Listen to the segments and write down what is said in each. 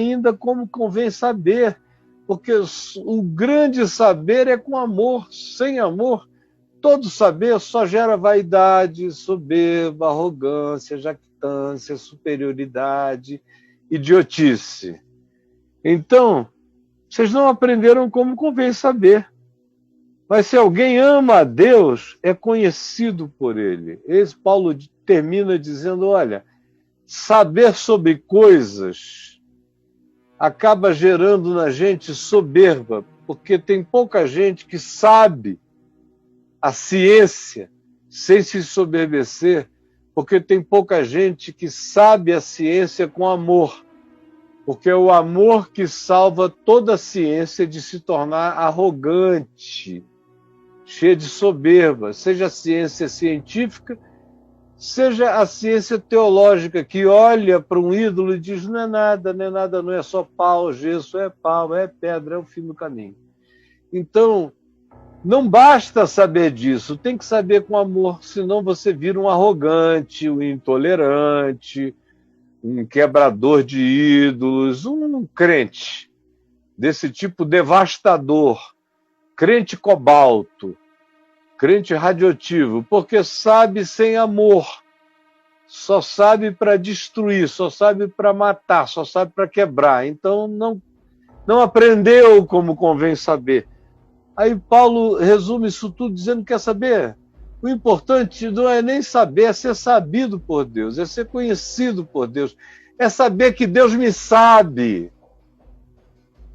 ainda como convém saber, porque o grande saber é com amor. Sem amor, todo saber só gera vaidade, soberba, arrogância, jactância, superioridade, idiotice. Então, vocês não aprenderam como convém saber. Mas se alguém ama a Deus, é conhecido por ele. Esse Paulo termina dizendo, olha, saber sobre coisas acaba gerando na gente soberba, porque tem pouca gente que sabe a ciência sem se soberbecer, porque tem pouca gente que sabe a ciência com amor, porque é o amor que salva toda a ciência de se tornar arrogante, cheia de soberba, seja a ciência científica, seja a ciência teológica, que olha para um ídolo e diz, não é nada, não é nada, não é só pau, gesso, é pau, é pedra, é o fim do caminho. Então, não basta saber disso, tem que saber com amor, senão você vira um arrogante, um intolerante, um quebrador de ídolos, um crente desse tipo devastador, crente cobalto, crente radioativo, porque sabe sem amor, só sabe para destruir, só sabe para matar, só sabe para quebrar. Então não aprendeu como convém saber. Aí Paulo resume isso tudo dizendo, quer saber? O importante não é nem saber, é ser sabido por Deus, é ser conhecido por Deus, é saber que Deus me sabe.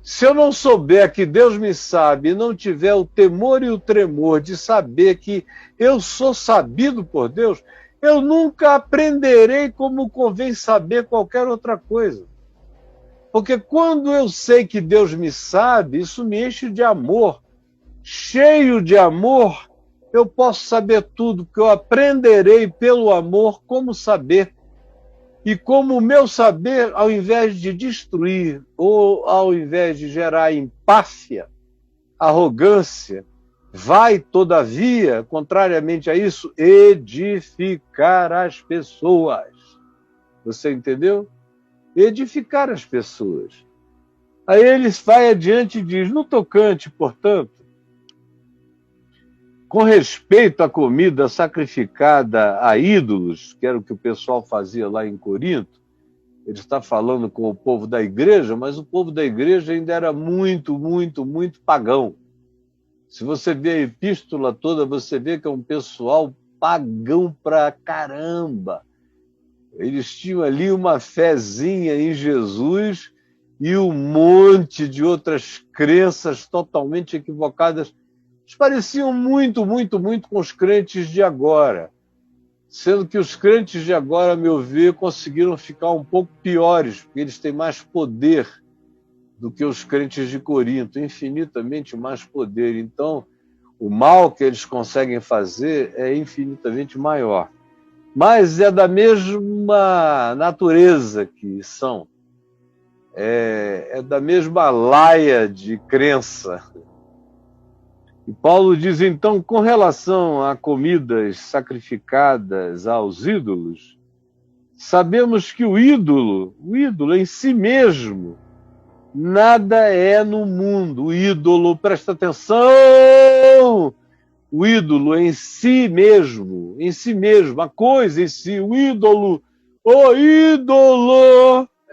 Se eu não souber que Deus me sabe e não tiver o temor e o tremor de saber que eu sou sabido por Deus, eu nunca aprenderei como convém saber qualquer outra coisa. Porque quando eu sei que Deus me sabe, isso me enche de amor. Cheio de amor, eu posso saber tudo, porque eu aprenderei pelo amor como saber. E como o meu saber, ao invés de destruir, ou ao invés de gerar empáfia, arrogância, vai, todavia, contrariamente a isso, edificar as pessoas. Você entendeu? Edificar as pessoas. Aí ele vai adiante e diz, no tocante, portanto, com respeito à comida sacrificada a ídolos, que era o que o pessoal fazia lá em Corinto, ele está falando com o povo da igreja, mas o povo da igreja ainda era muito, muito, muito pagão. Se você vê a epístola toda, você vê que é um pessoal pagão pra caramba. Eles tinham ali uma fezinha em Jesus e um monte de outras crenças totalmente equivocadas. Eles pareciam muito, muito, muito com os crentes de agora. Sendo que os crentes de agora, a meu ver, conseguiram ficar um pouco piores, porque eles têm mais poder do que os crentes de Corinto, infinitamente mais poder. Então, o mal que eles conseguem fazer é infinitamente maior. Mas é da mesma natureza que são. É da mesma laia de crença. E Paulo diz, então, com relação a comidas sacrificadas aos ídolos, sabemos que o ídolo em si mesmo, nada é no mundo. O ídolo, presta atenção, o ídolo em si mesmo, a coisa em si, o ídolo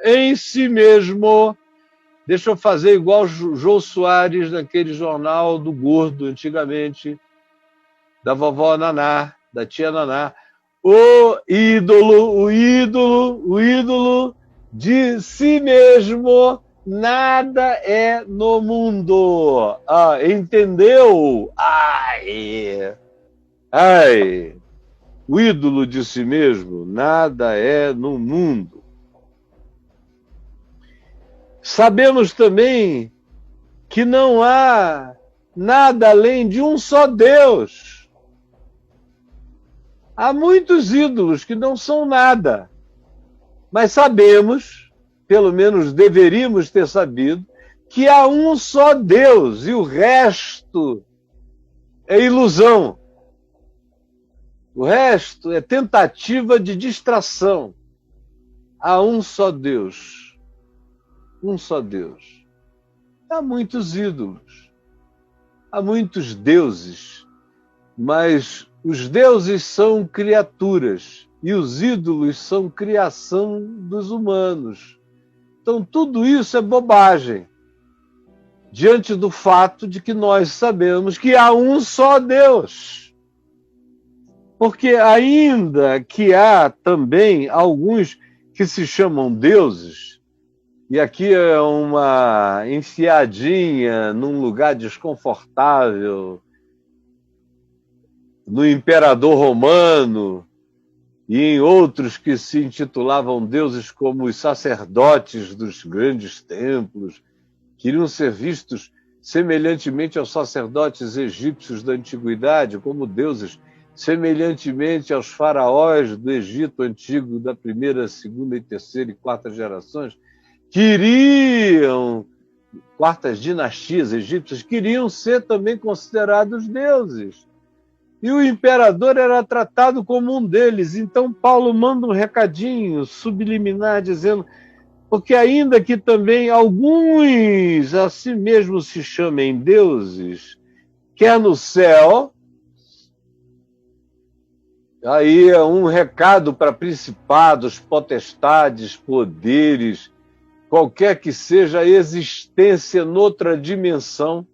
em si mesmo. Deixa eu fazer igual o Jô Soares naquele jornal do Gordo, antigamente, da vovó Naná, da tia Naná. O ídolo de si mesmo, nada é no mundo. Ah, entendeu? Ai! O ídolo de si mesmo, nada é no mundo. Sabemos também que não há nada além de um só Deus. Há muitos ídolos que não são nada, mas sabemos, pelo menos deveríamos ter sabido, que há um só Deus e o resto é ilusão. O resto é tentativa de distração. Há um só Deus. um só Deus. Há muitos ídolos, há muitos deuses, mas os deuses são criaturas e os ídolos são criação dos humanos. Então tudo isso é bobagem, diante do fato de que nós sabemos que há um só Deus. Porque ainda que há também alguns que se chamam deuses, e aqui é uma enfiadinha num lugar desconfortável, no imperador romano e em outros que se intitulavam deuses como os sacerdotes dos grandes templos, queriam ser vistos semelhantemente aos sacerdotes egípcios da antiguidade, como deuses semelhantemente aos faraós do Egito antigo da primeira, segunda e terceira e quarta gerações, quartas dinastias egípcias, queriam ser também considerados deuses. E o imperador era tratado como um deles. Então Paulo manda um recadinho subliminar dizendo, porque ainda que também alguns a si mesmos se chamem deuses, quer no céu, aí é um recado para principados, potestades, poderes, qualquer que seja a existência noutra dimensão.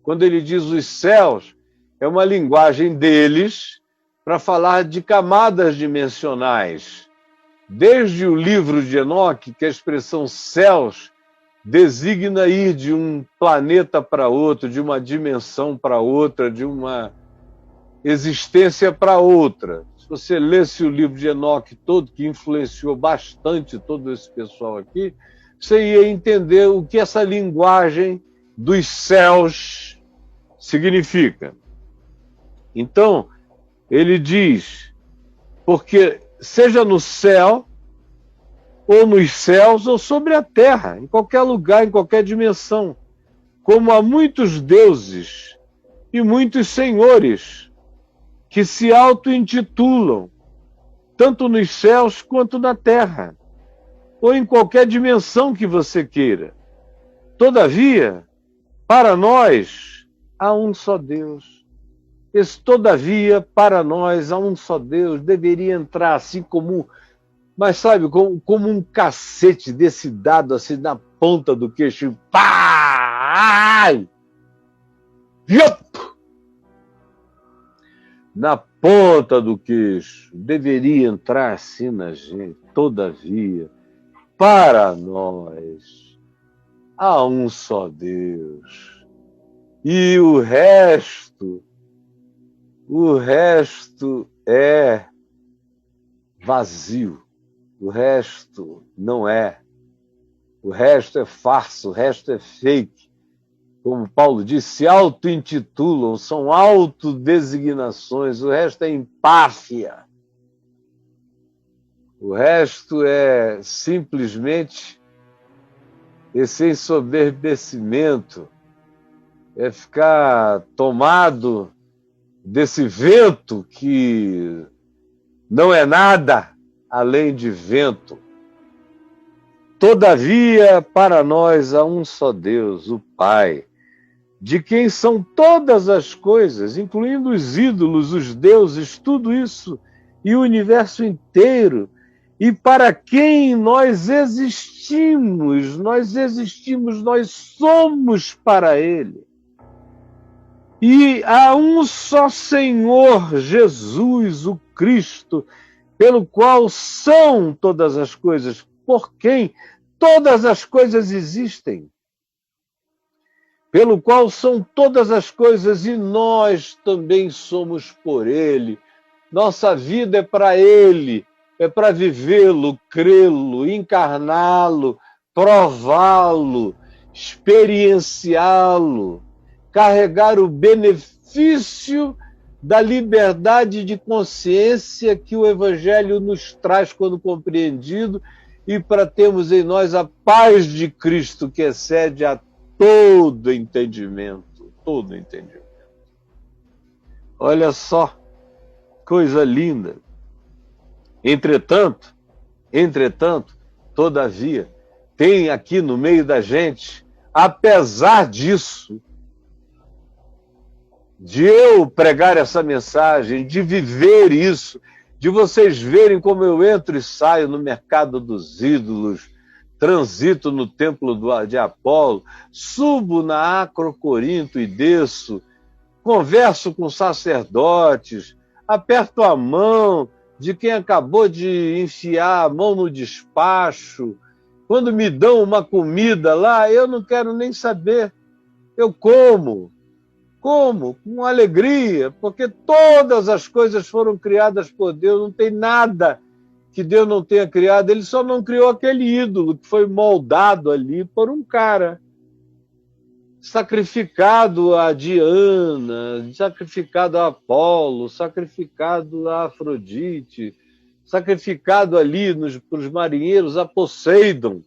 Quando ele diz os céus, é uma linguagem deles para falar de camadas dimensionais. Desde o livro de Enoque, que a expressão céus designa ir de um planeta para outro, de uma dimensão para outra, de uma existência para outra. Se você lesse o livro de Enoque todo, que influenciou bastante todo esse pessoal aqui, você ia entender o que essa linguagem dos céus significa. Então, ele diz, porque seja no céu, ou nos céus, ou sobre a terra, em qualquer lugar, em qualquer dimensão, como há muitos deuses e muitos senhores que se auto-intitulam, tanto nos céus quanto na terra, ou em qualquer dimensão que você queira. Todavia, para nós, há um só Deus. Esse todavia, para nós, há um só Deus, deveria entrar assim como, mas sabe, como um cacete desse dado assim na ponta do queixo. Pá! Yup! Na ponta do queixo. Deveria entrar assim na gente. Todavia, para nós, há um só Deus. E o resto é vazio. O resto não é. O resto é farsa, o resto é fake. Como Paulo disse, se auto-intitulam, são autodesignações, o resto é empáfia. O resto é simplesmente esse ensoberbecimento, é ficar tomado desse vento que não é nada além de vento. Todavia, para nós há um só Deus, o Pai, de quem são todas as coisas, incluindo os ídolos, os deuses, tudo isso, e o universo inteiro, e para quem nós existimos, nós somos para Ele. E há um só Senhor, Jesus, o Cristo, pelo qual são todas as coisas, por quem todas as coisas existem, pelo qual são todas as coisas e nós também somos por Ele. Nossa vida é para Ele, é para vivê-lo, crê-lo, encarná-lo, prová-lo, experienciá-lo, carregar o benefício da liberdade de consciência que o Evangelho nos traz quando compreendido e para termos em nós a paz de Cristo que excede a todo entendimento, todo entendimento. Olha só, coisa linda. Entretanto, todavia, tem aqui no meio da gente, apesar disso, de eu pregar essa mensagem, de viver isso, de vocês verem como eu entro e saio no mercado dos ídolos, transito no templo de Apolo, subo na Acrocorinto e desço, converso com sacerdotes, aperto a mão de quem acabou de enfiar a mão no despacho. Quando me dão uma comida lá, eu não quero nem saber. Eu como com alegria, porque todas as coisas foram criadas por Deus, não tem nada que Deus não tenha criado, ele só não criou aquele ídolo que foi moldado ali por um cara, sacrificado a Diana, sacrificado a Apolo, sacrificado a Afrodite, sacrificado ali para os marinheiros a Poseidon,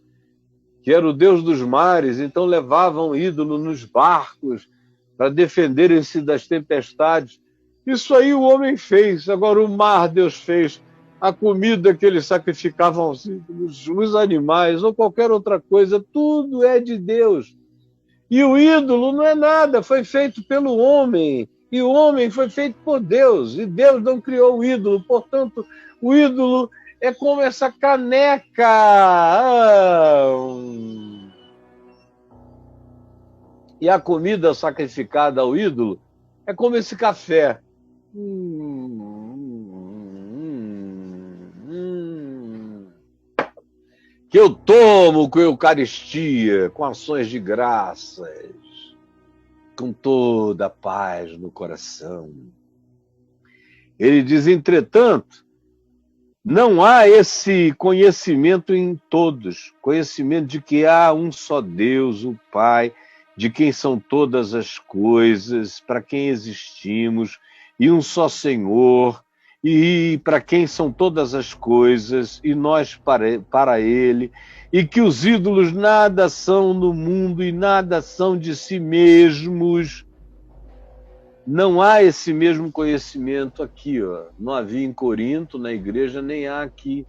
que era o deus dos mares, então levavam ídolo nos barcos para defenderem-se das tempestades. Isso aí o homem fez. Agora o mar Deus fez. A comida que eles sacrificavam aos ídolos, os animais ou qualquer outra coisa, tudo é de Deus. E o ídolo não é nada, foi feito pelo homem. E o homem foi feito por Deus. E Deus não criou o ídolo. Portanto, o ídolo é como essa caneca. E a comida sacrificada ao ídolo é como esse café. Que eu tomo com Eucaristia, com ações de graças, com toda a paz no coração. Ele diz, entretanto, não há esse conhecimento em todos, conhecimento de que há um só Deus, o Pai, de quem são todas as coisas, para quem existimos, e um só Senhor, e para quem são todas as coisas, e nós para Ele, e que os ídolos nada são no mundo e nada são de si mesmos. Não há esse mesmo conhecimento aqui, ó. Não havia em Corinto, na igreja, nem há aqui.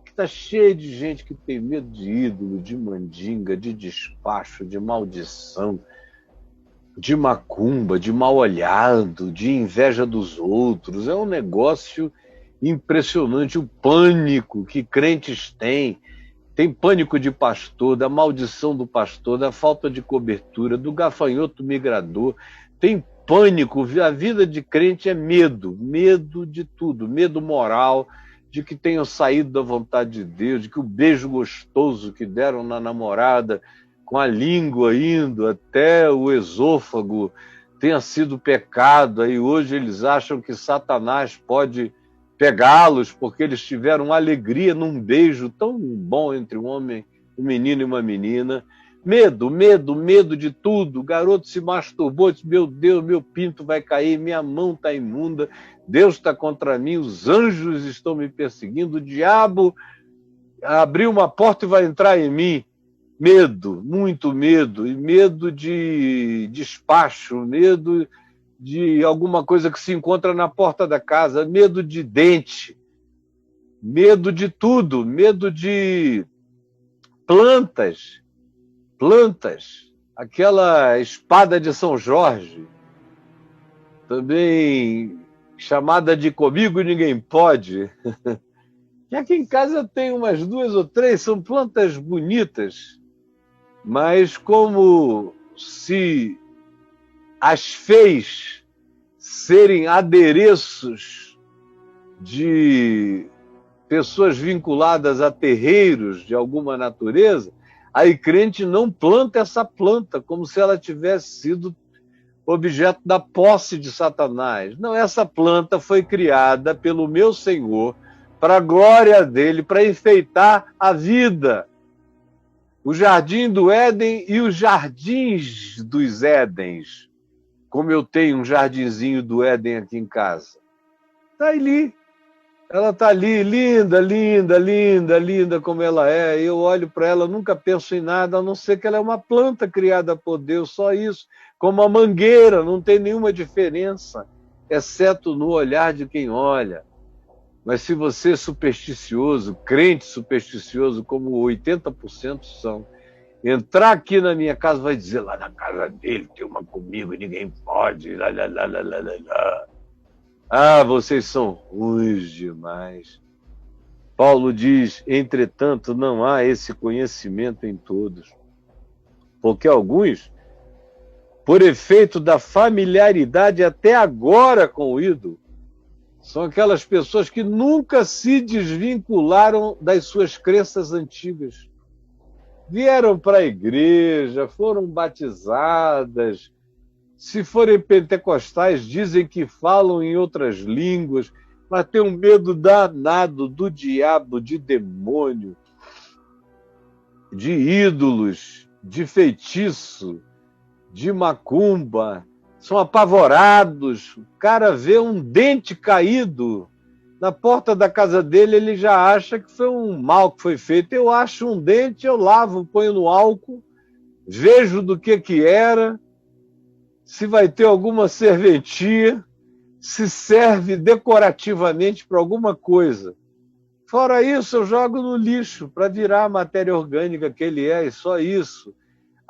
Está cheio de gente que tem medo de ídolo, de mandinga, de despacho, de maldição, de macumba, de mal olhado, de inveja dos outros. É um negócio impressionante, o pânico que crentes têm. Tem pânico de pastor, da maldição do pastor, da falta de cobertura, do gafanhoto migrador. Tem pânico, a vida de crente é medo, medo de tudo, medo moral, de que tenham saído da vontade de Deus, de que o beijo gostoso que deram na namorada, com a língua indo até o esôfago, tenha sido pecado. Aí hoje eles acham que Satanás pode pegá-los porque eles tiveram alegria num beijo tão bom entre um homem, um menino e uma menina. Medo, medo, medo de tudo. O garoto se masturbou, disse, meu Deus, meu pinto vai cair, minha mão está imunda, Deus está contra mim, os anjos estão me perseguindo, o diabo abriu uma porta e vai entrar em mim. Medo, muito medo, e medo de despacho, medo de alguma coisa que se encontra na porta da casa, medo de dente, medo de tudo, medo de plantas, aquela espada de São Jorge, também chamada de comigo ninguém pode. E aqui em casa tem umas 2 ou 3, são plantas bonitas, mas como se as fez serem adereços de pessoas vinculadas a terreiros de alguma natureza, aí crente não planta essa planta como se ela tivesse sido objeto da posse de Satanás. Não, essa planta foi criada pelo meu Senhor para a glória dele, para enfeitar a vida. O jardim do Éden e os jardins dos Édens, como eu tenho um jardinzinho do Éden aqui em casa. Está ali. Ela está ali, linda, linda, linda, linda como ela é. Eu olho para ela, nunca penso em nada, a não ser que ela é uma planta criada por Deus, só isso. Como a mangueira, não tem nenhuma diferença, exceto no olhar de quem olha. Mas se você é supersticioso, crente supersticioso, como 80% são, entrar aqui na minha casa, vai dizer, lá na casa dele tem uma comigo, ninguém pode, lá, lá, lá, lá, lá, lá. Ah, vocês são ruins demais. Paulo diz, entretanto, não há esse conhecimento em todos, porque alguns, por efeito da familiaridade até agora com o ídolo, são aquelas pessoas que nunca se desvincularam das suas crenças antigas. Vieram para a igreja, foram batizadas. Se forem pentecostais, dizem que falam em outras línguas, mas têm um medo danado do diabo, de demônio, de ídolos, de feitiço, de macumba. São apavorados. O cara vê um dente caído na porta da casa dele, ele já acha que foi um mal que foi feito. Eu acho um dente, eu lavo, ponho no álcool, vejo do que era, se vai ter alguma serventia, se serve decorativamente para alguma coisa. Fora isso, eu jogo no lixo para virar a matéria orgânica que ele é, e só isso.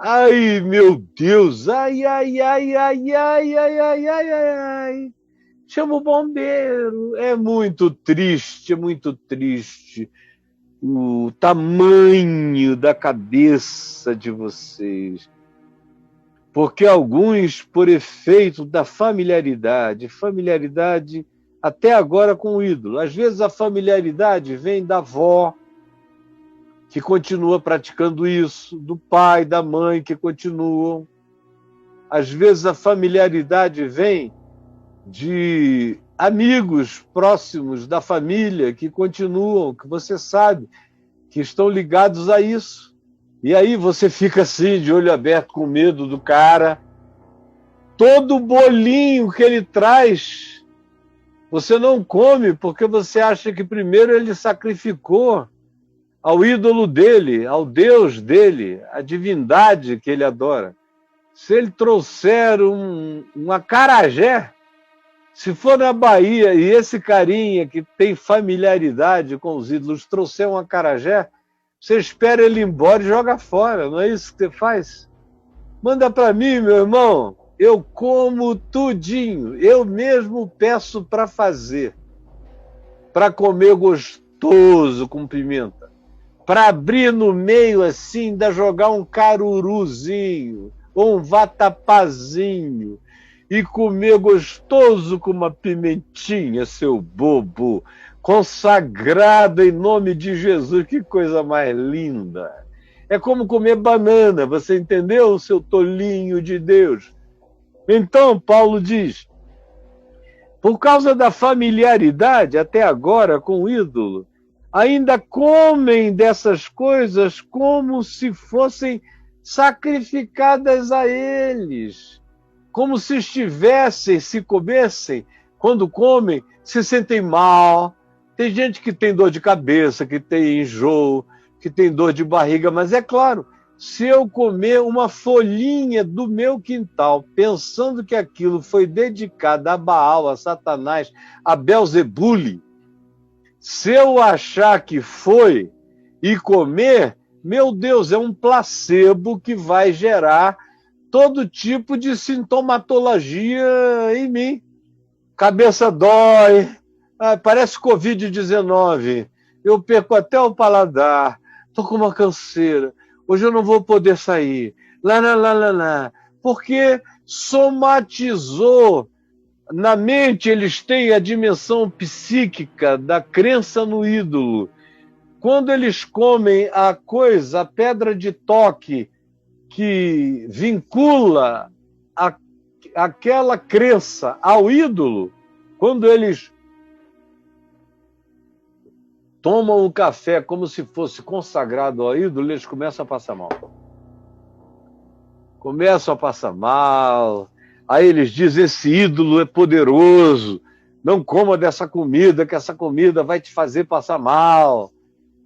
Ai, meu Deus! Ai, ai, ai, ai, ai, ai, ai, ai, ai, ai. Chama o bombeiro. É muito triste o tamanho da cabeça de vocês. Porque alguns, por efeito da familiaridade até agora com o ídolo. Às vezes a familiaridade vem da avó, que continua praticando isso, do pai, da mãe, que continuam. Às vezes a familiaridade vem de amigos próximos da família que continuam, que você sabe, que estão ligados a isso. E aí você fica assim, de olho aberto, com medo do cara. Todo o bolinho que ele traz, você não come, porque você acha que primeiro ele sacrificou ao ídolo dele, ao Deus dele, a divindade que ele adora. Se ele trouxer um acarajé, se for na Bahia e esse carinha que tem familiaridade com os ídolos trouxer um acarajé, você espera ele ir embora e joga fora, não é isso que você faz? Manda para mim, meu irmão, eu como tudinho, eu mesmo peço para fazer, para comer gostoso com pimenta, para abrir no meio assim, ainda jogar um caruruzinho, ou um vatapazinho, e comer gostoso com uma pimentinha, seu bobo, consagrada em nome de Jesus. Que coisa mais linda! É como comer banana, você entendeu, seu tolinho de Deus? Então, Paulo diz, por causa da familiaridade até agora com o ídolo, ainda comem dessas coisas como se fossem sacrificadas a eles. Como se estivessem, se comessem, quando comem, se sentem mal. Tem gente que tem dor de cabeça, que tem enjoo, que tem dor de barriga, mas é claro, se eu comer uma folhinha do meu quintal, pensando que aquilo foi dedicado a Baal, a Satanás, a Belzebule, se eu achar que foi e comer, meu Deus, é um placebo que vai gerar todo tipo de sintomatologia em mim. Cabeça dói, parece Covid-19, eu perco até o paladar, estou com uma canseira, hoje eu não vou poder sair, porque somatizou na mente, eles têm a dimensão psíquica da crença no ídolo. Quando eles comem a coisa, a pedra de toque, que vincula aquela crença ao ídolo, quando eles tomam o café como se fosse consagrado ao ídolo, eles começam a passar mal. Começam a passar mal. Aí eles dizem, esse ídolo é poderoso, não coma dessa comida, que essa comida vai te fazer passar mal.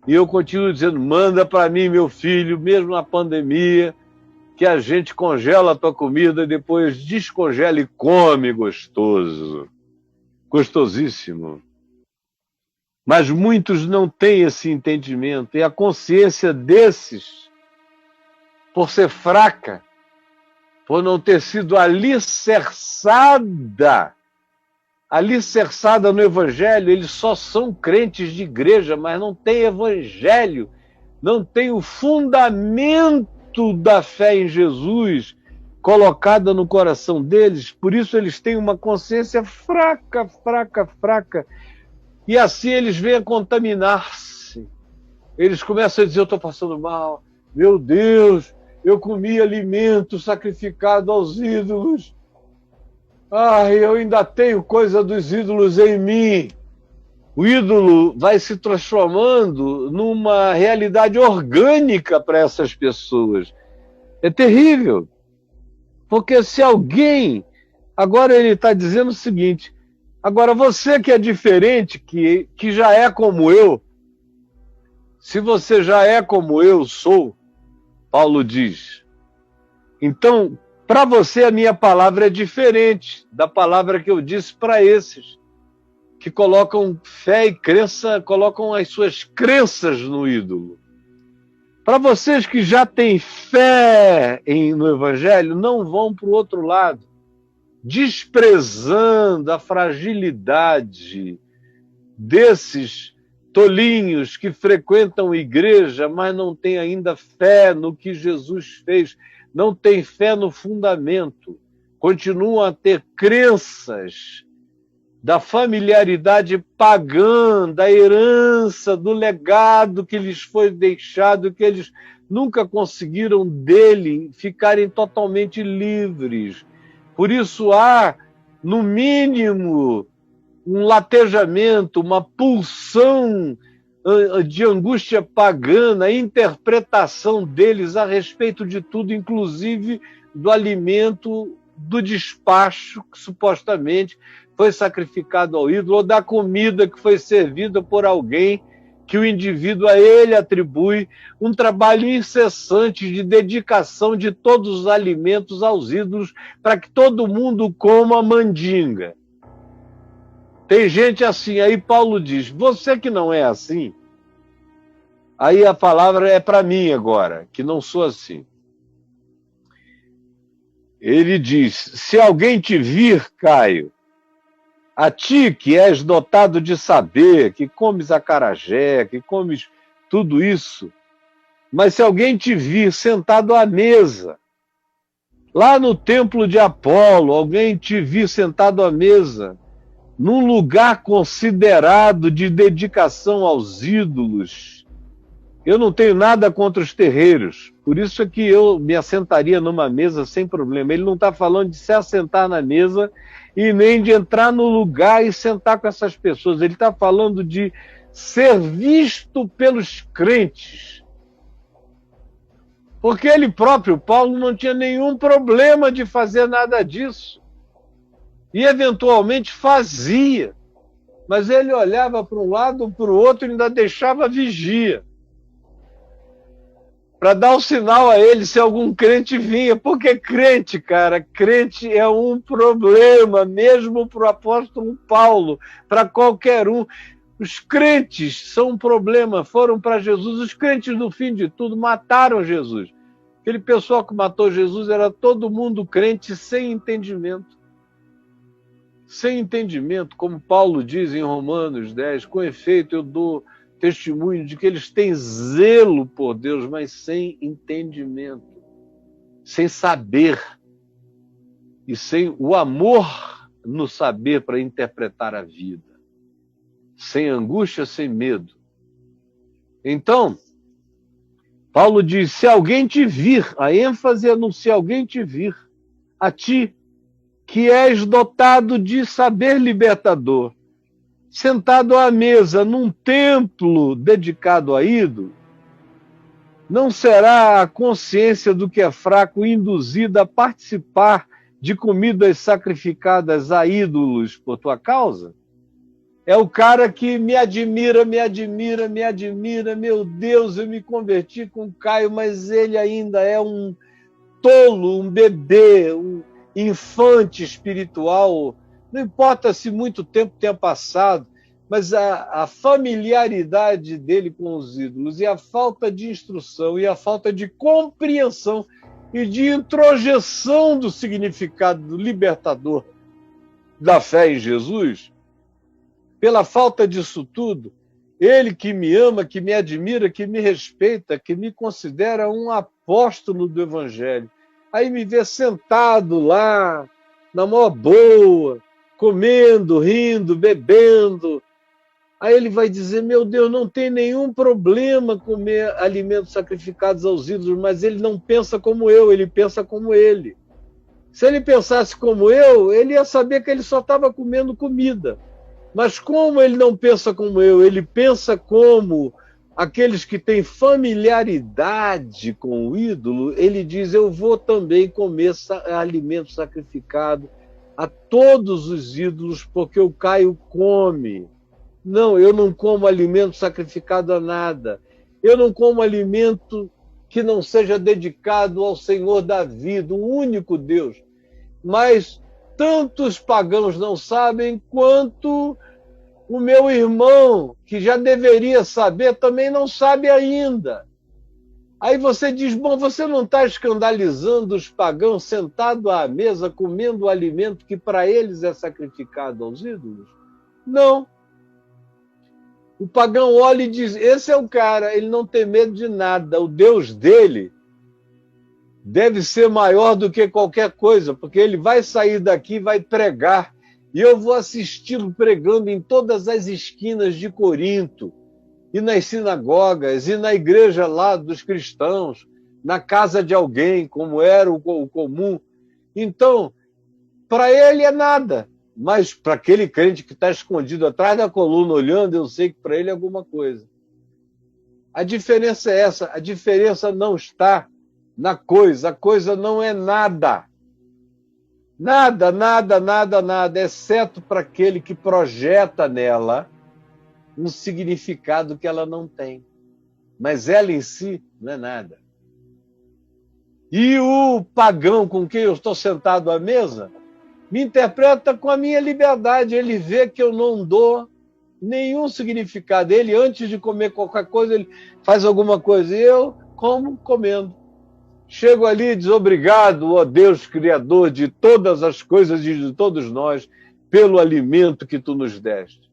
E eu continuo dizendo, manda para mim, meu filho, mesmo na pandemia, que a gente congela a tua comida, depois descongela e come gostoso. Gostosíssimo. Mas muitos não têm esse entendimento, e a consciência desses, por ser fraca, por não ter sido alicerçada no Evangelho, eles só são crentes de igreja, mas não tem Evangelho, não tem o fundamento da fé em Jesus colocada no coração deles, por isso eles têm uma consciência fraca, e assim eles vêm a contaminar-se. Eles começam a dizer, eu estou passando mal, meu Deus, eu comi alimento sacrificado aos ídolos, eu ainda tenho coisa dos ídolos em mim. O ídolo vai se transformando numa realidade orgânica para essas pessoas. É terrível. Porque se alguém... Agora ele está dizendo o seguinte, agora você que é diferente, que já é como eu, se você já é como eu sou, Paulo diz, então, para você a minha palavra é diferente da palavra que eu disse para esses, que colocam fé e crença, colocam as suas crenças no ídolo. Para vocês que já têm fé no Evangelho, não vão para o outro lado, desprezando a fragilidade desses tolinhos que frequentam igreja, mas não têm ainda fé no que Jesus fez, não têm fé no fundamento, continuam a ter crenças da familiaridade pagã, da herança, do legado que lhes foi deixado, que eles nunca conseguiram dele ficarem totalmente livres. Por isso há, no mínimo, um latejamento, uma pulsão de angústia pagã, a interpretação deles a respeito de tudo, inclusive do alimento, do despacho que supostamente foi sacrificado ao ídolo, ou da comida que foi servida por alguém que o indivíduo a ele atribui, um trabalho incessante de dedicação de todos os alimentos aos ídolos para que todo mundo coma mandinga. Tem gente assim, aí Paulo diz, você que não é assim, aí a palavra é para mim agora, que não sou assim. Ele diz, se alguém te vir, Caio, a ti que és dotado de saber, que comes acarajé, que comes tudo isso, mas se alguém te vir sentado à mesa, lá no templo de Apolo, alguém te vir sentado à mesa, num lugar considerado de dedicação aos ídolos, eu não tenho nada contra os terreiros, por isso é que eu me assentaria numa mesa sem problema. Ele não está falando de se assentar na mesa e nem de entrar no lugar e sentar com essas pessoas. Ele está falando de ser visto pelos crentes. Porque ele próprio, Paulo, não tinha nenhum problema de fazer nada disso. E eventualmente fazia. Mas ele olhava para um lado ou para o outro e ainda deixava vigia, para dar um sinal a ele se algum crente vinha. Porque crente, cara, crente é um problema, mesmo para o apóstolo Paulo, para qualquer um. Os crentes são um problema, foram para Jesus. Os crentes, no fim de tudo, mataram Jesus. Aquele pessoal que matou Jesus era todo mundo crente sem entendimento. Sem entendimento, como Paulo diz em Romanos 10, com efeito eu dou testemunho de que eles têm zelo por Deus, mas sem entendimento, sem saber e sem o amor no saber para interpretar a vida, sem angústia, sem medo. Então, Paulo diz, se alguém te vir, a ênfase é no se alguém te vir, a ti, que és dotado de saber libertador, sentado à mesa num templo dedicado a ídolo, não será a consciência do que é fraco induzida a participar de comidas sacrificadas a ídolos por tua causa? É o cara que me admira, meu Deus, eu me converti com o Caio, mas ele ainda é um tolo, um bebê, um infante espiritual. Não importa se muito tempo tenha passado, mas a familiaridade dele com os ídolos e a falta de instrução e a falta de compreensão e de introjeção do significado do libertador da fé em Jesus, pela falta disso tudo, ele que me ama, que me admira, que me respeita, que me considera um apóstolo do Evangelho, aí me vê sentado lá, na maior boa, comendo, rindo, bebendo. Aí ele vai dizer, meu Deus, não tem nenhum problema comer alimentos sacrificados aos ídolos, mas ele não pensa como eu, ele pensa como ele. Se ele pensasse como eu, ele ia saber que ele só estava comendo comida. Mas como ele não pensa como eu, ele pensa como aqueles que têm familiaridade com o ídolo, ele diz, eu vou também comer alimento sacrificado a todos os ídolos, porque o Caio come. Não, eu não como alimento sacrificado a nada. Eu não como alimento que não seja dedicado ao Senhor da vida, o único Deus. Mas tantos pagãos não sabem quanto o meu irmão, que já deveria saber, também não sabe ainda. Aí você diz, bom, você não está escandalizando os pagãos sentados à mesa, comendo o alimento que para eles é sacrificado aos ídolos? Não. O pagão olha e diz, esse é o cara, ele não tem medo de nada, o Deus dele deve ser maior do que qualquer coisa, porque ele vai sair daqui e vai pregar, e eu vou assisti-lo pregando em todas as esquinas de Corinto, e nas sinagogas, e na igreja lá dos cristãos, na casa de alguém, como era o comum. Então, para ele é nada. Mas para aquele crente que está escondido atrás da coluna olhando, eu sei que para ele é alguma coisa. A diferença é essa, a diferença não está na coisa, a coisa não é nada. Nada, nada, nada, nada, exceto para aquele que projeta nela um significado que ela não tem. Mas ela em si não é nada. E o pagão com quem eu estou sentado à mesa me interpreta com a minha liberdade. Ele vê que eu não dou nenhum significado. Ele, antes de comer qualquer coisa, ele faz alguma coisa. E eu como comendo. Chego ali e diz, obrigado, ó Deus Criador de todas as coisas e de todos nós, pelo alimento que tu nos deste.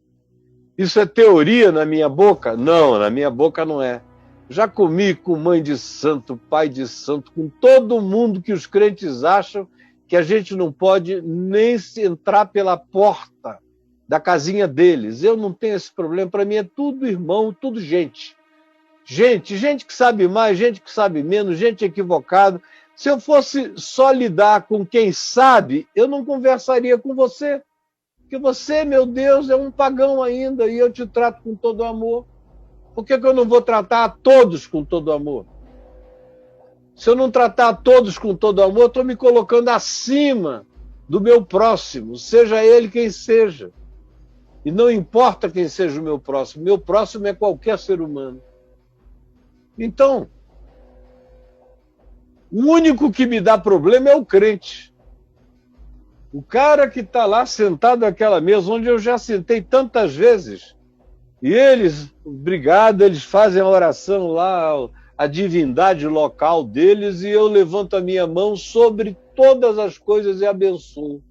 Isso é teoria na minha boca? Não, na minha boca não é. Já comi com mãe de santo, pai de santo, com todo mundo que os crentes acham que a gente não pode nem entrar pela porta da casinha deles. Eu não tenho esse problema, para mim é tudo irmão, tudo gente. Gente que sabe mais, gente que sabe menos, gente equivocada. Se eu fosse só lidar com quem sabe, eu não conversaria com você. Porque você, meu Deus, é um pagão ainda e eu te trato com todo amor. Por que eu não vou tratar a todos com todo amor? Se eu não tratar a todos com todo amor, estou me colocando acima do meu próximo, seja ele quem seja. E não importa quem seja o meu próximo é qualquer ser humano. Então, o único que me dá problema é o crente. O cara que está lá sentado naquela mesa, onde eu já sentei tantas vezes, e eles, obrigado, eles fazem a oração lá, a divindade local deles, e eu levanto a minha mão sobre todas as coisas e abençoo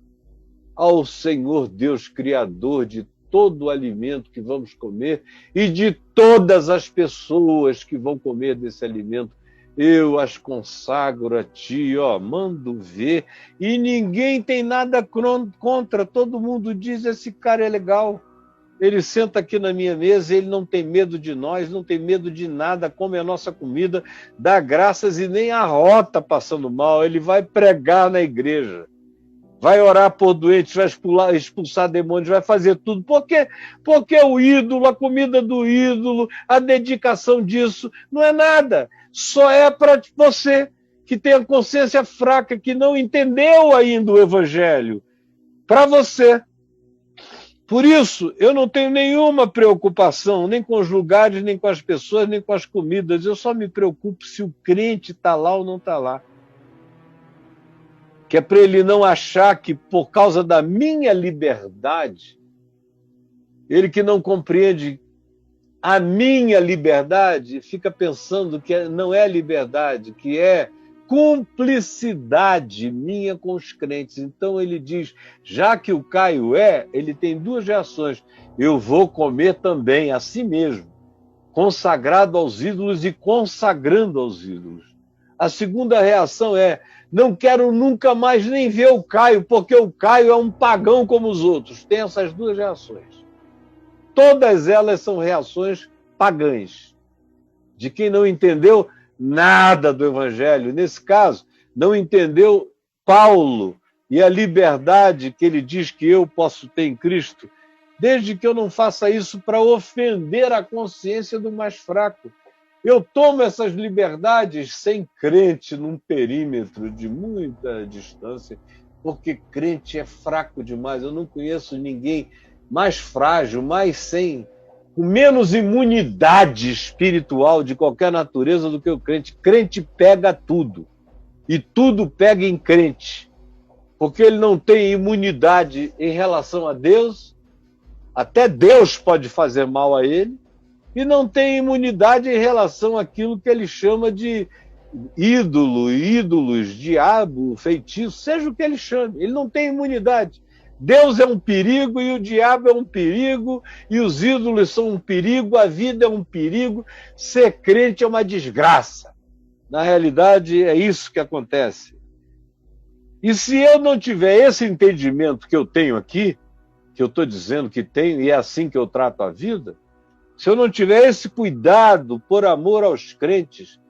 ao Senhor Deus Criador de todo o alimento que vamos comer e de todas as pessoas que vão comer desse alimento. Eu as consagro a ti, ó, mando ver, e ninguém tem nada contra, todo mundo diz, esse cara é legal. Ele senta aqui na minha mesa, ele não tem medo de nós, não tem medo de nada, come a nossa comida, dá graças e nem arrota passando mal. Ele vai pregar na igreja, vai orar por doentes, vai expulsar demônios, vai fazer tudo. Por quê? Porque o ídolo, a comida do ídolo, a dedicação disso, não é nada. Só é para você que tem a consciência fraca, que não entendeu ainda o Evangelho. Para você. Por isso, eu não tenho nenhuma preocupação, nem com os lugares, nem com as pessoas, nem com as comidas. Eu só me preocupo se o crente está lá ou não está lá. Que é para ele não achar que, por causa da minha liberdade, Ele que não compreende a minha liberdade, fica pensando que não é liberdade, que é cumplicidade minha com os crentes. Então ele diz, já que o Caio ele tem duas reações. Eu vou comer também, a si mesmo, consagrado aos ídolos e consagrando aos ídolos. A segunda reação é, não quero nunca mais nem ver o Caio, porque o Caio é um pagão como os outros. Tem essas duas reações. Todas elas são reações pagãs, de quem não entendeu nada do Evangelho. Nesse caso, não entendeu Paulo e a liberdade que ele diz que eu posso ter em Cristo, desde que eu não faça isso para ofender a consciência do mais fraco. Eu tomo essas liberdades sem crente num perímetro de muita distância, porque crente é fraco demais. Eu não conheço ninguém mais frágil, com menos imunidade espiritual de qualquer natureza do que o crente. Crente pega tudo, e tudo pega em crente, porque ele não tem imunidade em relação a Deus, até Deus pode fazer mal a ele, e não tem imunidade em relação àquilo que ele chama de ídolos, diabo, feitiço, seja o que ele chame, ele não tem imunidade. Deus é um perigo e o diabo é um perigo e os ídolos são um perigo, a vida é um perigo, ser crente é uma desgraça. Na realidade, é isso que acontece. E se eu não tiver esse entendimento que eu tenho aqui, que eu estou dizendo que tenho, e é assim que eu trato a vida, se eu não tiver esse cuidado por amor aos crentes,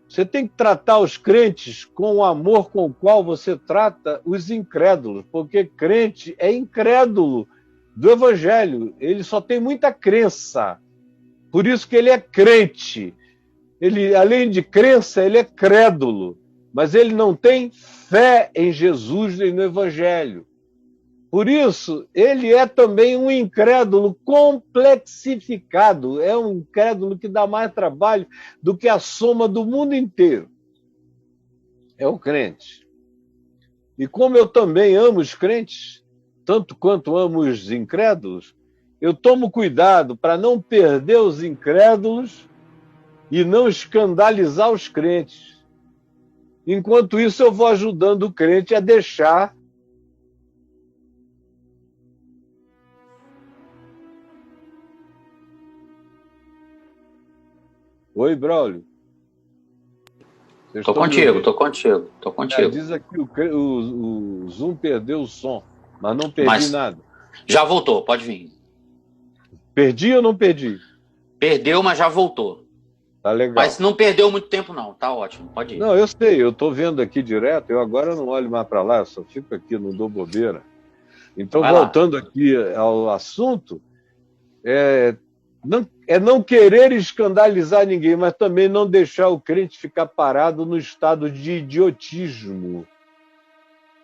você tem que tratar os crentes com o amor com o qual você trata os incrédulos, porque crente é incrédulo do Evangelho, ele só tem muita crença, por isso que ele é crente. Ele, além de crença, ele é crédulo, mas ele não tem fé em Jesus nem no Evangelho. Por isso, ele é também um incrédulo complexificado, é um incrédulo que dá mais trabalho do que a soma do mundo inteiro. É o crente. E como eu também amo os crentes, tanto quanto amo os incrédulos, eu tomo cuidado para não perder os incrédulos e não escandalizar os crentes. Enquanto isso, eu vou ajudando o crente a deixar Oi, Braulio. Tô contigo. Diz aqui o Zoom perdeu o som, mas não perdi nada. Já voltou, pode vir. Perdi ou não perdi? Perdeu, mas já voltou. Tá legal. Mas não perdeu muito tempo, não. Tá ótimo, pode ir. Não, eu sei, eu tô vendo aqui direto, eu agora não olho mais para lá, eu só fico aqui, não dou bobeira. Então, voltando aqui ao assunto, não querer escandalizar ninguém, mas também não deixar o crente ficar parado no estado de idiotismo.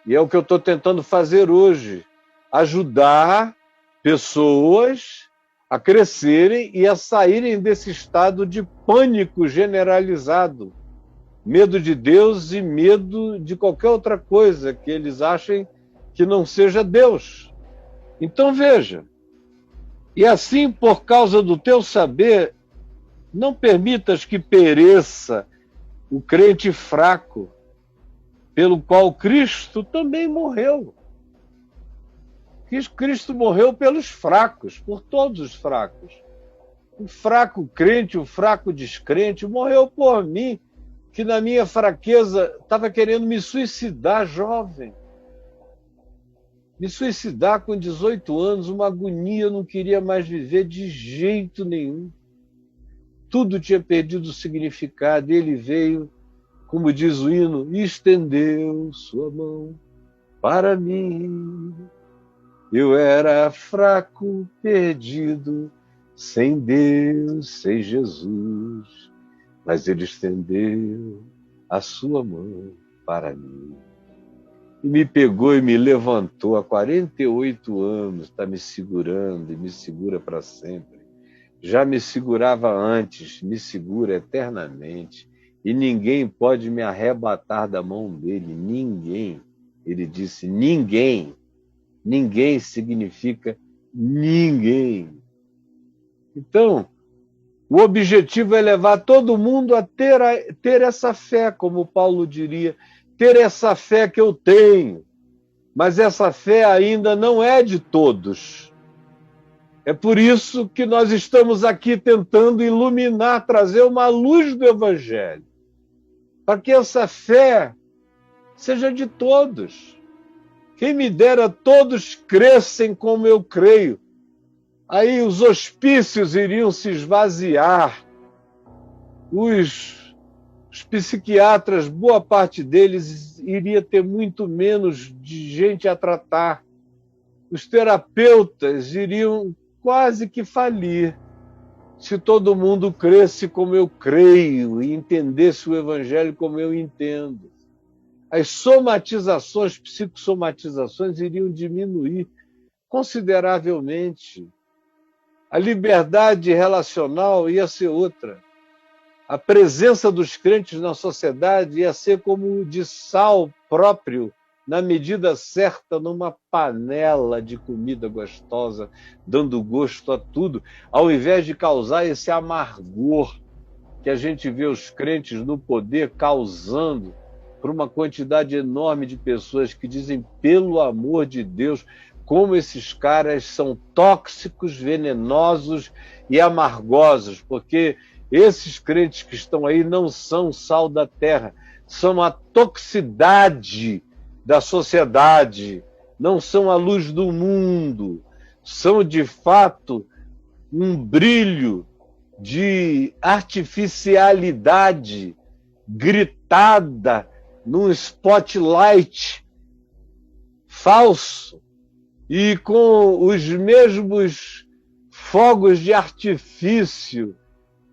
E é o que eu estou tentando fazer hoje. Ajudar pessoas a crescerem e a saírem desse estado de pânico generalizado. Medo de Deus e medo de qualquer outra coisa que eles achem que não seja Deus. Então, veja. E assim, por causa do teu saber, não permitas que pereça o crente fraco, pelo qual Cristo também morreu. Cristo morreu pelos fracos, por todos os fracos. O fraco crente, o fraco descrente, morreu por mim, que na minha fraqueza estava querendo me suicidar jovem. Me suicidar com 18 anos, uma agonia, eu não queria mais viver de jeito nenhum. Tudo tinha perdido o significado. Ele veio, como diz o hino, e estendeu sua mão para mim. Eu era fraco, perdido, sem Deus, sem Jesus, mas ele estendeu a sua mão para mim. E me pegou e me levantou há 48 anos, está me segurando e me segura para sempre. Já me segurava antes, me segura eternamente. E ninguém pode me arrebatar da mão dele, ninguém. Ele disse, ninguém. Ninguém significa Ninguém. Então, o objetivo é levar todo mundo a ter essa fé, como Paulo diria, ter essa fé que eu tenho. Mas essa fé ainda não é de todos. É por isso que nós estamos aqui tentando iluminar, trazer uma luz do Evangelho, para que essa fé seja de todos. Quem me dera todos crescem como eu creio. Aí os hospícios iriam se esvaziar. Os psiquiatras, boa parte deles iria ter muito menos de gente a tratar. Os terapeutas iriam quase que falir se todo mundo cresce como eu creio e entendesse o Evangelho como eu entendo. As somatizações, psicossomatizações iriam diminuir consideravelmente. A liberdade relacional ia ser outra. A presença dos crentes na sociedade ia ser como de sal próprio, na medida certa, numa panela de comida gostosa, dando gosto a tudo, ao invés de causar esse amargor que a gente vê os crentes no poder causando para uma quantidade enorme de pessoas que dizem, pelo amor de Deus, como esses caras são tóxicos, venenosos e amargosos, porque esses crentes que estão aí não são sal da terra, são a toxicidade da sociedade, não são a luz do mundo, são de fato um brilho de artificialidade gritada num spotlight falso e com os mesmos fogos de artifício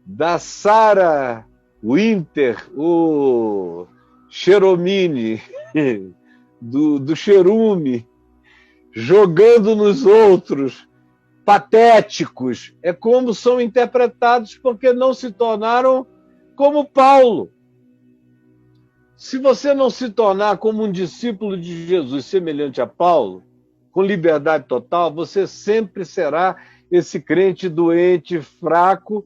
da Sarah Winter, o Cheromini, do Cherume, jogando nos outros, patéticos. É como são interpretados porque não se tornaram como Paulo. Se você não se tornar como um discípulo de Jesus semelhante a Paulo, com liberdade total, você sempre será esse crente doente, fraco,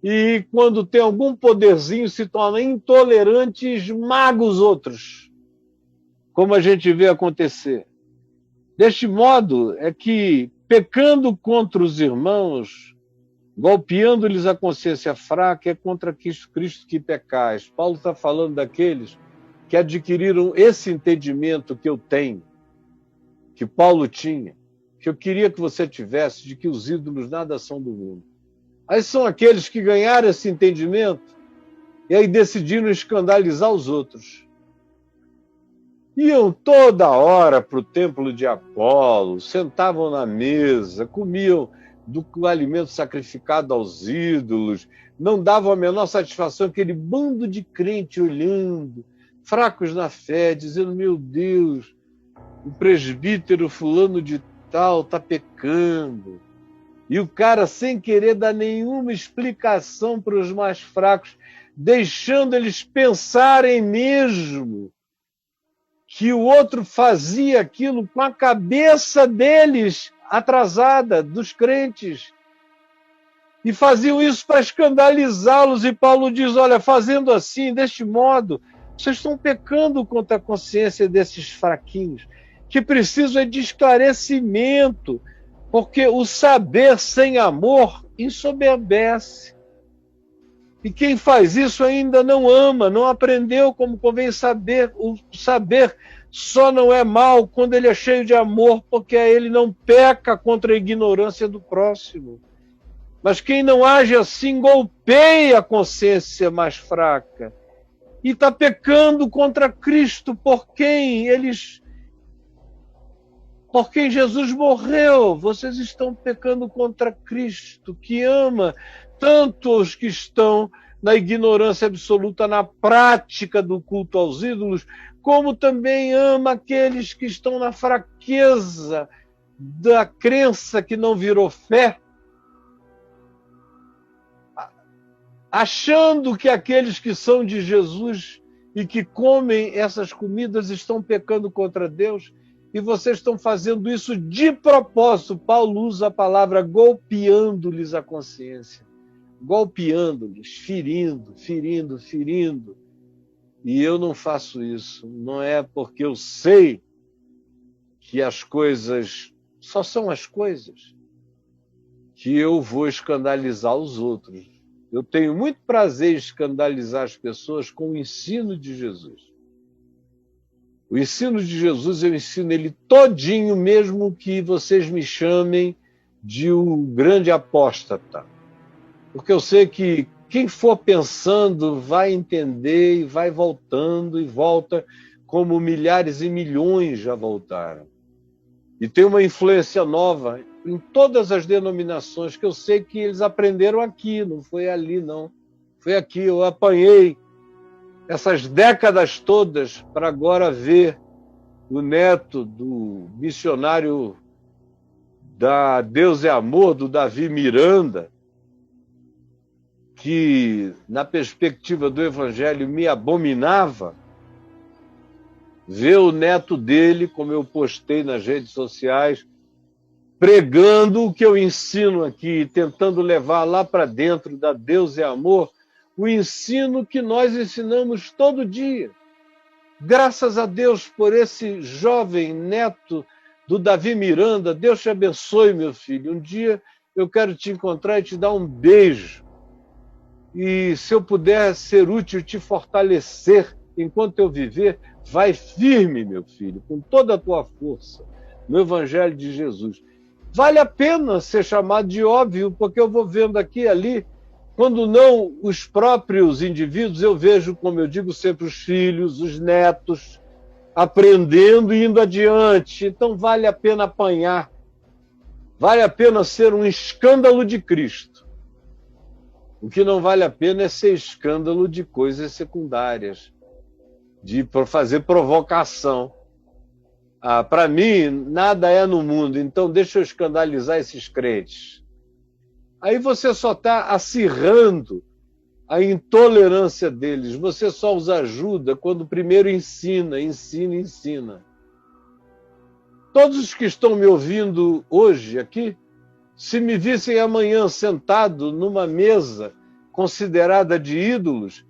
e quando tem algum poderzinho se torna intolerante e esmaga os outros, como a gente vê acontecer. Deste modo é que, pecando contra os irmãos, golpeando-lhes a consciência fraca, é contra Cristo que pecais. Paulo está falando daqueles que adquiriram esse entendimento que eu tenho, que Paulo tinha, que eu queria que você tivesse, de que os ídolos nada são do mundo. Aí são aqueles que ganharam esse entendimento e aí decidiram escandalizar os outros. Iam toda hora para o templo de Apolo, sentavam na mesa, comiam do alimento sacrificado aos ídolos, não davam a menor satisfação, aquele bando de crente olhando, fracos na fé, dizendo, meu Deus, o presbítero fulano de tal está pecando. E o cara, sem querer dar nenhuma explicação para os mais fracos, deixando eles pensarem mesmo que o outro fazia aquilo com a cabeça deles atrasada, dos crentes. E faziam isso para escandalizá-los. E Paulo diz, olha, fazendo assim, deste modo, vocês estão pecando contra a consciência desses fraquinhos, que precisam de esclarecimento, porque o saber sem amor ensoberbece. E quem faz isso ainda não ama, não aprendeu como convém saber. O saber só não é mal quando ele é cheio de amor, porque ele não peca contra a ignorância do próximo. Mas quem não age assim golpeia a consciência mais fraca e está pecando contra Cristo, por quem Jesus morreu. Vocês estão pecando contra Cristo, que ama tanto os que estão na ignorância absoluta, na prática do culto aos ídolos, como também ama aqueles que estão na fraqueza da crença que não virou fé, achando que aqueles que são de Jesus e que comem essas comidas estão pecando contra Deus. E vocês estão fazendo isso de propósito. Paulo usa a palavra golpeando-lhes a consciência. Golpeando-lhes, ferindo, ferindo, ferindo. E eu não faço isso. Não é porque eu sei que as coisas só são as coisas que eu vou escandalizar os outros. Eu tenho muito prazer em escandalizar as pessoas com o ensino de Jesus. O ensino de Jesus, eu ensino ele todinho, mesmo que vocês me chamem de um grande apóstata. Porque eu sei que quem for pensando vai entender e vai voltando e volta como milhares e milhões já voltaram. E tem uma influência nova em todas as denominações, que eu sei que eles aprenderam aqui, não foi ali, não. Foi aqui, eu apanhei essas décadas todas para agora ver o neto do missionário da Deus é Amor, do Davi Miranda, que, na perspectiva do Evangelho, me abominava, ver o neto dele, como eu postei nas redes sociais, pregando o que eu ensino aqui, tentando levar lá para dentro da Deus é Amor, o ensino que nós ensinamos todo dia. Graças a Deus por esse jovem neto do Davi Miranda. Deus te abençoe, meu filho. Um dia eu quero te encontrar e te dar um beijo. E se eu puder ser útil, te fortalecer enquanto eu viver, vai firme, meu filho, com toda a tua força, no Evangelho de Jesus. Vale a pena ser chamado de óbvio, porque eu vou vendo aqui e ali, quando não os próprios indivíduos, eu vejo, como eu digo sempre, os filhos, os netos, aprendendo e indo adiante. Então vale a pena apanhar, vale a pena ser um escândalo de Cristo. O que não vale a pena é ser escândalo de coisas secundárias, de fazer provocação. Para mim, nada é no mundo, então deixa eu escandalizar esses crentes. Aí você só está acirrando a intolerância deles, você só os ajuda quando primeiro ensina. Todos os que estão me ouvindo hoje aqui, se me vissem amanhã sentado numa mesa considerada de ídolos,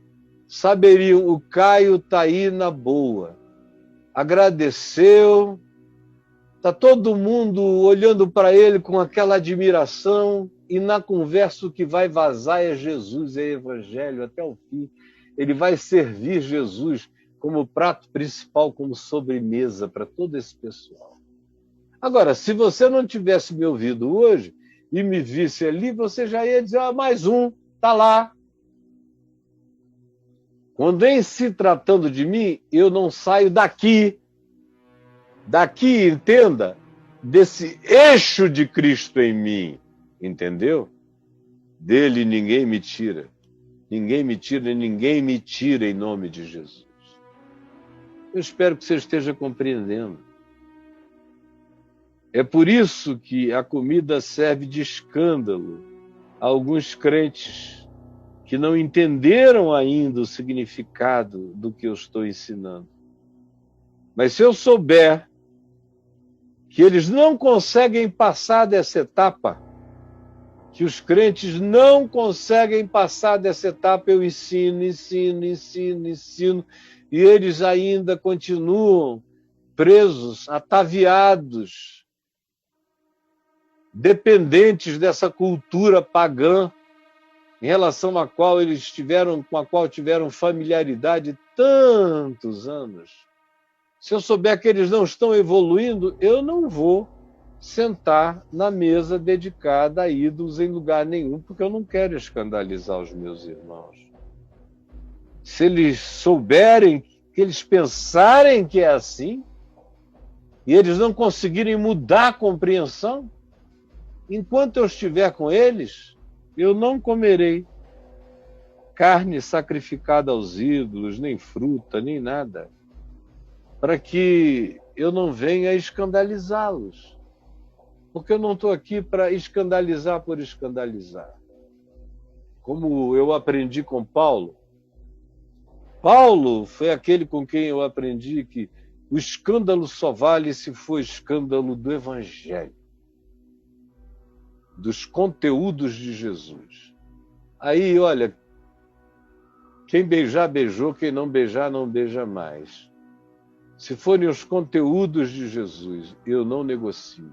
saberiam, o Caio está aí na boa. Agradeceu, está todo mundo olhando para ele com aquela admiração, e na conversa o que vai vazar é Jesus, é Evangelho até o fim. Ele vai servir Jesus como prato principal, como sobremesa para todo esse pessoal. Agora, se você não tivesse me ouvido hoje e me visse ali, você já ia dizer, mais um, está lá. Quando em se tratando de mim, eu não saio daqui. Daqui, entenda, desse eixo de Cristo em mim. Entendeu? Dele ninguém me tira. Ninguém me tira, ninguém me tira em nome de Jesus. Eu espero que você esteja compreendendo. É por isso que a comida serve de escândalo a alguns crentes que não entenderam ainda o significado do que eu estou ensinando. Mas se eu souber que eles não conseguem passar dessa etapa, que os crentes não conseguem passar dessa etapa, eu ensino, e eles ainda continuam presos, ataviados, dependentes dessa cultura pagã, em relação com a qual tiveram familiaridade tantos anos. Se eu souber que eles não estão evoluindo, eu não vou sentar na mesa dedicada a ídolos em lugar nenhum, porque eu não quero escandalizar os meus irmãos. Se eles souberem, que eles pensarem que é assim, e eles não conseguirem mudar a compreensão, enquanto eu estiver com eles, eu não comerei carne sacrificada aos ídolos, nem fruta, nem nada, para que eu não venha escandalizá-los. Porque eu não estou aqui para escandalizar por escandalizar. Como eu aprendi com Paulo. Paulo foi aquele com quem eu aprendi que O escândalo só vale se for escândalo do Evangelho, dos conteúdos de Jesus. Aí, olha, quem beijar, beijou, quem não beijar, não beija mais. Se forem os conteúdos de Jesus, eu não negocio.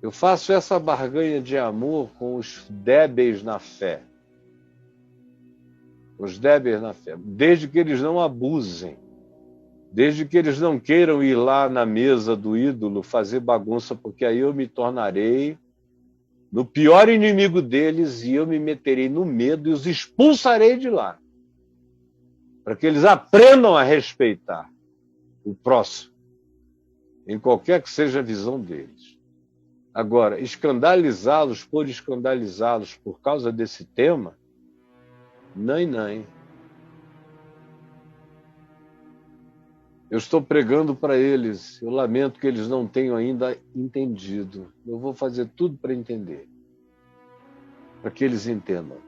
Eu faço essa barganha de amor com os débeis na fé. Os débeis na fé. Desde que eles não abusem. Desde que eles não queiram ir lá na mesa do ídolo fazer bagunça, porque aí eu me tornarei no pior inimigo deles e eu me meterei no medo e os expulsarei de lá. Para que eles aprendam a respeitar o próximo, em qualquer que seja a visão deles. Agora, escandalizá-los por causa desse tema, nem. Eu estou pregando para eles, eu lamento que eles não tenham ainda entendido. Eu vou fazer tudo para entender, para que eles entendam.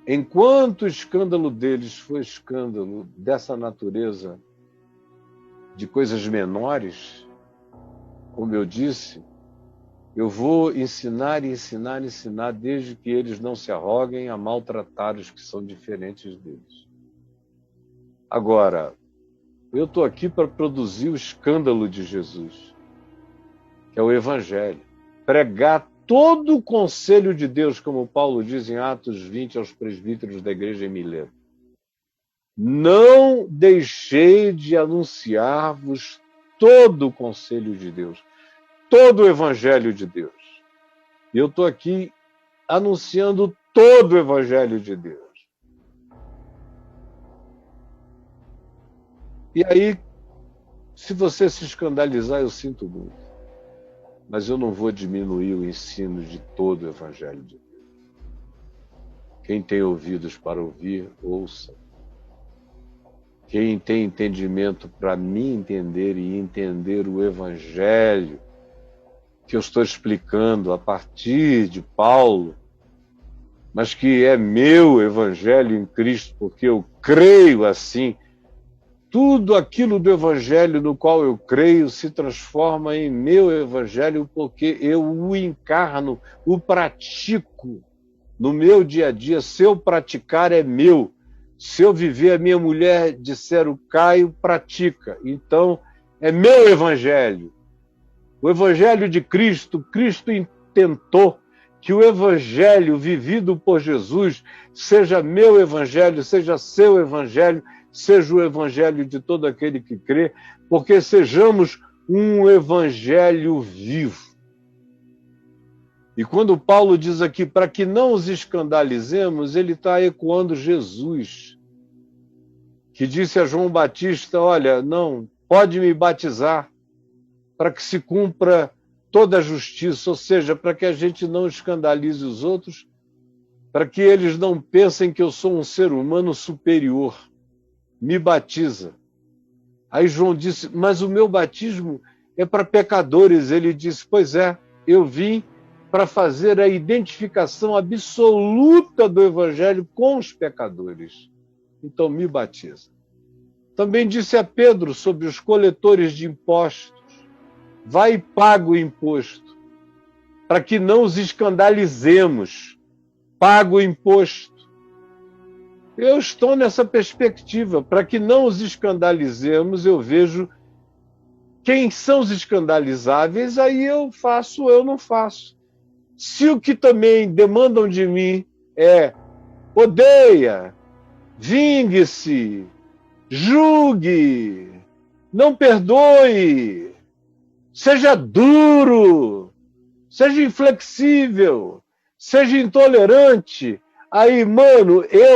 Enquanto o escândalo deles foi escândalo dessa natureza, de coisas menores, como eu disse, eu vou ensinar, desde que eles não se arroguem a maltratar os que são diferentes deles. Agora, eu estou aqui para produzir o escândalo de Jesus, que é o Evangelho. Pregar todo o conselho de Deus, como Paulo diz em Atos 20 aos presbíteros da igreja em Mileto. Não deixei de anunciar-vos todo o conselho de Deus, todo o Evangelho de Deus. E eu estou aqui anunciando todo o Evangelho de Deus. E aí, se você se escandalizar, eu sinto muito. Mas eu não vou diminuir o ensino de todo o Evangelho de Deus. Quem tem ouvidos para ouvir, ouça. Quem tem entendimento para me entender e entender o Evangelho que eu estou explicando a partir de Paulo, mas que é meu Evangelho em Cristo, porque eu creio assim. Tudo aquilo do Evangelho no qual eu creio se transforma em meu Evangelho porque eu o encarno, o pratico no meu dia a dia. Se eu praticar, é meu. Se eu viver, a minha mulher disser o Caio, pratica. Então, é meu Evangelho. O Evangelho de Cristo, Cristo intentou que o Evangelho vivido por Jesus seja meu Evangelho, seja seu Evangelho, seja o Evangelho de todo aquele que crê, porque sejamos um Evangelho vivo. E quando Paulo diz aqui, para que não os escandalizemos, ele está ecoando Jesus, que disse a João Batista, olha, não, pode me batizar, para que se cumpra toda a justiça, ou seja, para que a gente não escandalize os outros, para que eles não pensem que eu sou um ser humano superior. Me batiza. Aí João disse, mas o meu batismo é para pecadores. Ele disse, pois é, eu vim para fazer a identificação absoluta do Evangelho com os pecadores. Então me batiza. Também disse a Pedro sobre os coletores de impostos, vai e paga o imposto, para que não os escandalizemos. Paga o imposto. Eu estou nessa perspectiva, para que não os escandalizemos, eu vejo quem são os escandalizáveis, aí eu faço, eu não faço. Se o que também demandam de mim é odeia, vingue-se, julgue, não perdoe, seja duro, seja inflexível, seja intolerante, aí, mano, eu